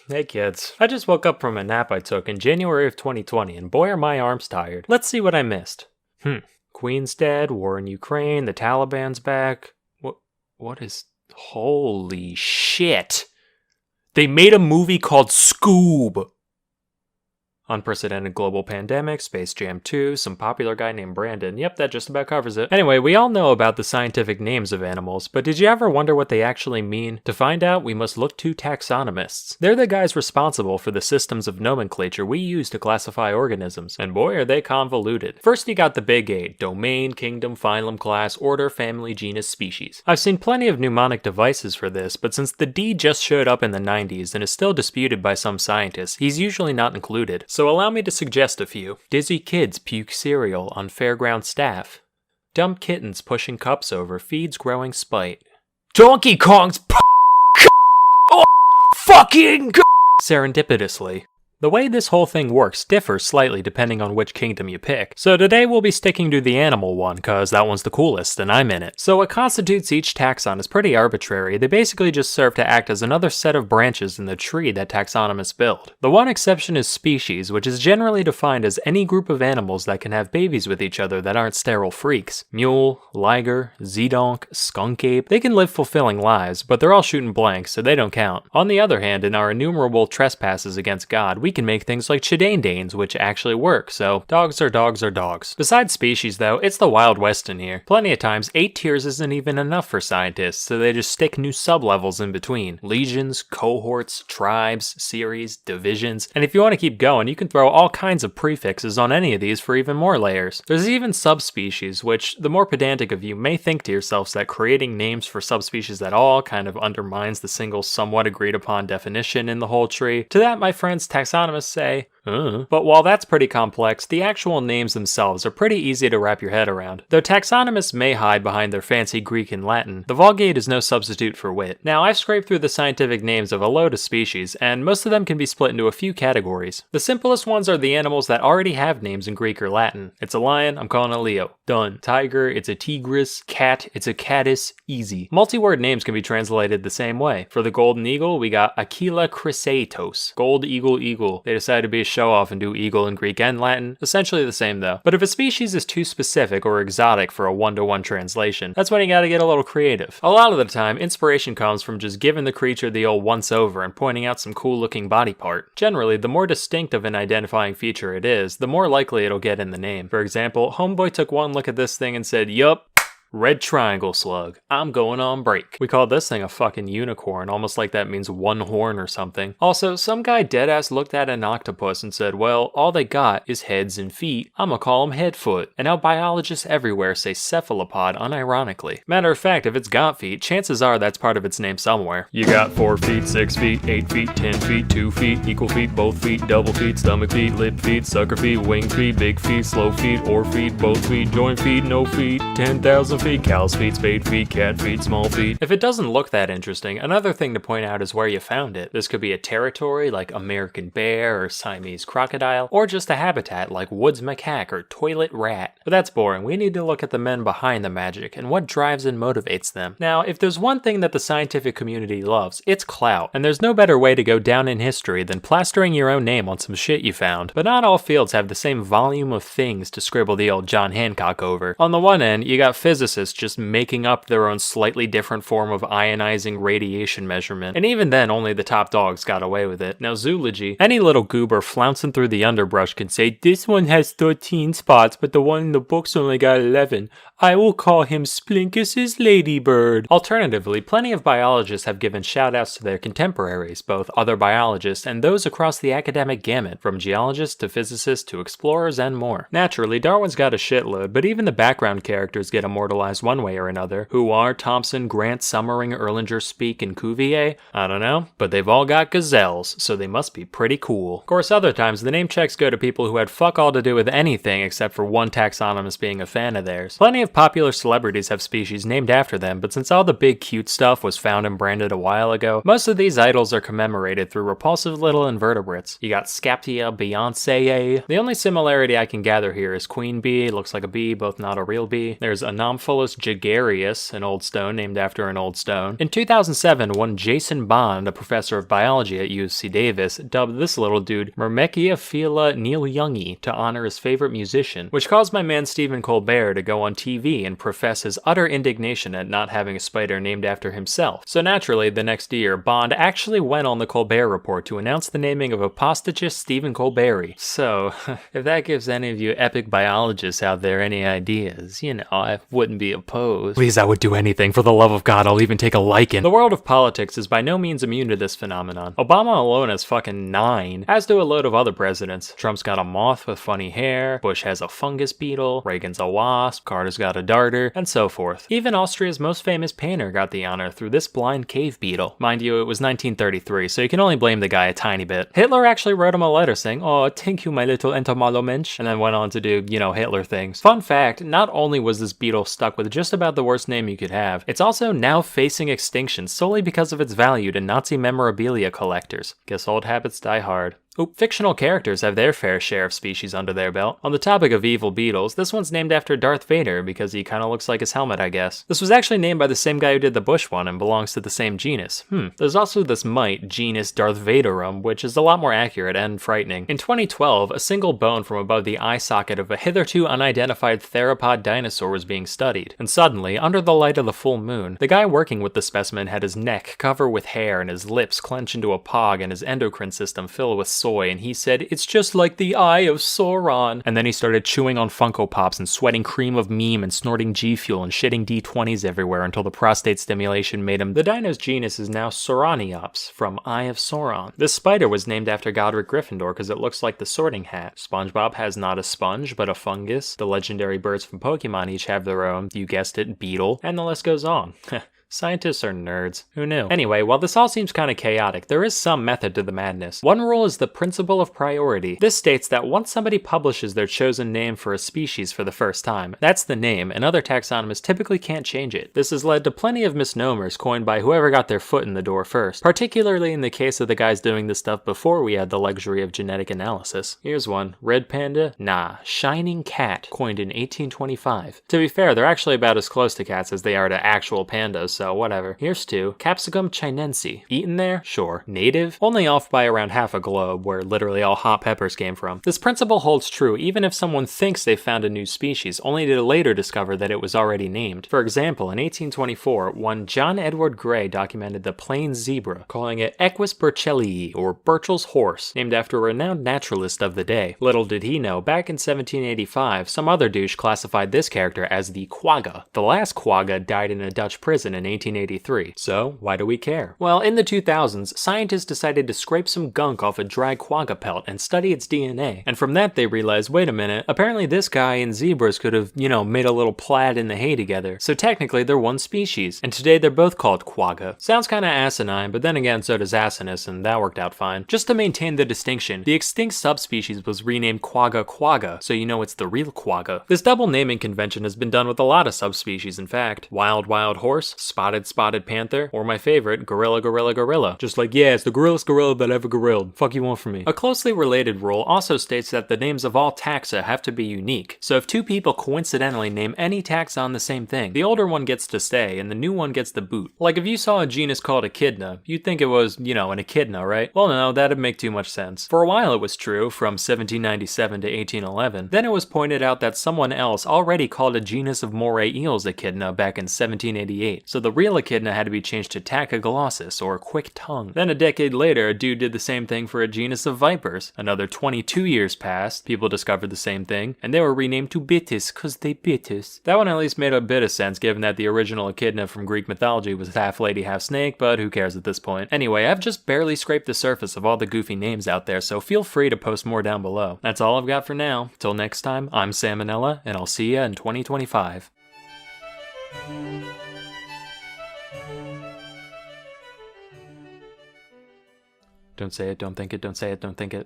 Hey kids, I just woke up from a nap I took in January of 2020 and boy are my arms tired. Let's see what I missed. Queen's dead, war in Ukraine, the Taliban's back. What is... Holy shit! They made a movie called Scoob! Unprecedented global pandemic, Space Jam 2, some popular guy named Brandon. Yep, that just about covers it. Anyway, we all know about the scientific names of animals, but did you ever wonder what they actually mean? To find out, we must look to taxonomists. They're the guys responsible for the systems of nomenclature we use to classify organisms, and boy are they convoluted. First you got the big 8, domain, kingdom, phylum, class, order, family, genus, species. I've seen plenty of mnemonic devices for this, but since the D just showed up in the 90s and is still disputed by some scientists, he's usually not included. So allow me to suggest a few. Dizzy kids puke cereal on fairground staff. Dumb kittens pushing cups over feeds growing spite. Donkey Kong's fucking serendipitously. The way this whole thing works differs slightly depending on which kingdom you pick, so today we'll be sticking to the animal one cause that one's the coolest and I'm in it. So what constitutes each taxon is pretty arbitrary, they basically just serve to act as another set of branches in the tree that taxonomists build. The one exception is species, which is generally defined as any group of animals that can have babies with each other that aren't sterile freaks. Mule, liger, zedonk, skunk ape, they can live fulfilling lives, but they're all shooting blanks so they don't count. On the other hand, in our innumerable trespasses against God, we can make things like chidandanes, which actually work, so dogs are dogs are dogs. Besides species though, it's the Wild West in here. Plenty of times, 8 tiers isn't even enough for scientists, so they just stick new sublevels in between. Legions, cohorts, tribes, series, divisions, and if you want to keep going, you can throw all kinds of prefixes on any of these for even more layers. There's even subspecies, which the more pedantic of you may think to yourselves that creating names for subspecies at all kind of undermines the single somewhat agreed upon definition in the whole tree. To that, my friends, taxonomists say, But while that's pretty complex, the actual names themselves are pretty easy to wrap your head around. Though taxonomists may hide behind their fancy Greek and Latin, the Vulgate is no substitute for wit. Now, I've scraped through the scientific names of a load of species, and most of them can be split into a few categories. The simplest ones are the animals that already have names in Greek or Latin. It's a lion, I'm calling it Leo. Done. Tiger, it's a tigris. Cat, it's a catus. Easy. Multi-word names can be translated the same way. For the golden eagle, we got Aquila chrysaetos. Gold eagle eagle. They decided to be a show off and do eagle in Greek and Latin, essentially the same though. But if a species is too specific or exotic for a one-to-one translation, that's when you gotta get a little creative. A lot of the time, inspiration comes from just giving the creature the old once-over and pointing out some cool-looking body part. Generally, the more distinct of an identifying feature it is, the more likely it'll get in the name. For example, Homeboy took one look at this thing and said, yup, red triangle slug. I'm going on break. We call this thing a fucking unicorn, almost like that means one horn or something. Also, some guy deadass looked at an octopus and said, well, all they got is heads and feet. I'ma call them headfoot. And now biologists everywhere say cephalopod unironically. Matter of fact, if it's got feet, chances are that's part of its name somewhere. You got 4 feet, 6 feet, 8 feet, 10 feet, 2 feet, equal feet, both feet, double feet, stomach feet, lip feet, sucker feet, wing feet, big feet, slow feet, or feet, both feet, joint feet, no feet, 10,000 feet, cow's feet, spade feet, cat feet, small feet. If it doesn't look that interesting, another thing to point out is where you found it. This could be a territory like American bear or Siamese crocodile, or just a habitat like woods macaque or toilet rat. But that's boring. We need to look at the men behind the magic and what drives and motivates them. Now, if there's one thing that the scientific community loves, it's clout. And there's no better way to go down in history than plastering your own name on some shit you found. But not all fields have the same volume of things to scribble the old John Hancock over. On the one end, you got physicists just making up their own slightly different form of ionizing radiation measurement, and even then only the top dogs got away with it. Now zoology, any little goober flouncing through the underbrush can say, this one has 13 spots, but the one in the book's only got 11. I will call him Splinkus's ladybird. Alternatively, plenty of biologists have given shout-outs to their contemporaries, both other biologists and those across the academic gamut, from geologists to physicists to explorers and more. Naturally, Darwin's got a shitload, but even the background characters get immortalized immortalized one way or another. Who are Thompson, Grant, Summering, Erlanger, Speke, and Cuvier? I don't know, but they've all got gazelles, so they must be pretty cool. Of course, other times the name checks go to people who had fuck all to do with anything except for one taxonomist being a fan of theirs. Plenty of popular celebrities have species named after them, but since all the big cute stuff was found and branded a while ago, most of these idols are commemorated through repulsive little invertebrates. You got Scaptia, Beyonce. The only similarity I can gather here is queen bee, looks like a bee, both not a real bee. There's Anomphilus gregarius, an old stone named after an old stone. In 2007, one Jason Bond, a professor of biology at UC Davis, dubbed this little dude Myrmecia Neil Youngie to honor his favorite musician, which caused my man Stephen Colbert to go on TV and profess his utter indignation at not having a spider named after himself. So naturally, the next year, Bond actually went on the Colbert Report to announce the naming of apostachus Stephen Colbert. So, if that gives any of you epic biologists out there any ideas, you know, I wouldn't be opposed. Please, I would do anything. For the love of God, I'll even take a lichen. The world of politics is by no means immune to this phenomenon. Obama alone has fucking 9, as do a load of other presidents. Trump's got a moth with funny hair, Bush has a fungus beetle, Reagan's a wasp, Carter's got a darter, and so forth. Even Austria's most famous painter got the honor through this blind cave beetle. Mind you, it was 1933, so you can only blame the guy a tiny bit. Hitler actually wrote him a letter saying, "Oh, thank you, my little entomolomensch," and then went on to do, you know, Hitler things. Fun fact, not only was this beetle stuck with just about the worst name you could have, it's also now facing extinction solely because of its value to Nazi memorabilia collectors. Guess old habits die hard. Fictional characters have their fair share of species under their belt. On the topic of evil beetles, this one's named after Darth Vader because he kinda looks like his helmet, I guess. This was actually named by the same guy who did the Bush one and belongs to the same genus. There's also this mite, genus Darth Vaderum, which is a lot more accurate and frightening. In 2012, a single bone from above the eye socket of a hitherto unidentified theropod dinosaur was being studied. And suddenly, under the light of the full moon, the guy working with the specimen had his neck covered with hair and his lips clench into a pog and his endocrine system fill with soy, and he said, "It's just like the eye of Sauron." And then he started chewing on Funko Pops and sweating cream of meme and snorting G Fuel and shitting D20s everywhere until the prostate stimulation made him. The dino's genus is now Sauroniops, from Eye of Sauron. This spider was named after Godric Gryffindor because it looks like the Sorting Hat. SpongeBob has not a sponge, but a fungus. The legendary birds from Pokemon each have their own, you guessed it, beetle, and the list goes on. Scientists are nerds. Who knew? Anyway, while this all seems kind of chaotic, there is some method to the madness. One rule is the principle of priority. This states that once somebody publishes their chosen name for a species for the first time, that's the name, and other taxonomists typically can't change it. This has led to plenty of misnomers coined by whoever got their foot in the door first, particularly in the case of the guys doing this stuff before we had the luxury of genetic analysis. Here's one. Red panda? Nah. Shining cat, coined in 1825. To be fair, they're actually about as close to cats as they are to actual pandas, so whatever. Here's 2. Capsicum chinense. Eaten there? Sure. Native? Only off by around half a globe, where literally all hot peppers came from. This principle holds true even if someone thinks they've found a new species, only to later discover that it was already named. For example, in 1824, one John Edward Gray documented the plains zebra, calling it Equus burchellii, or Burchell's horse, named after a renowned naturalist of the day. Little did he know, back in 1785, some other douche classified this character as the quagga. The last quagga died in a Dutch prison in 1883. So, why do we care? Well, in the 2000s, scientists decided to scrape some gunk off a dry quagga pelt and study its DNA. And from that they realized, wait a minute, apparently this guy and zebras could have, made a little plaid in the hay together. So technically they're one species. And today they're both called quagga. Sounds kinda asinine, but then again so does asinus, and that worked out fine. Just to maintain the distinction, the extinct subspecies was renamed quagga quagga, so you know it's the real quagga. This double naming convention has been done with a lot of subspecies, in fact. Wild horse, spotted panther, or my favorite, gorilla. Just like, yeah, it's the gorillest gorilla that ever gorilled. Fuck you want from me. A closely related rule also states that the names of all taxa have to be unique. So if 2 people coincidentally name any taxon the same thing, the older one gets to stay and the new one gets the boot. Like if you saw a genus called echidna, you'd think it was, an echidna, right? Well no, that'd make too much sense. For a while it was true, from 1797 to 1811. Then it was pointed out that someone else already called a genus of moray eels echidna back in 1788. So the real echidna had to be changed to Tachyglossus, or quick tongue. Then a decade later, a dude did the same thing for a genus of vipers. Another 22 years passed, people discovered the same thing, and they were renamed to Bitis, cause they bit us. That one at least made a bit of sense, given that the original echidna from Greek mythology was half lady, half snake, but who cares at this point. Anyway, I've just barely scraped the surface of all the goofy names out there, so feel free to post more down below. That's all I've got for now. Till next time, I'm Salmonella, and I'll see ya in 2025. Don't say it, don't think it, don't say it, don't think it.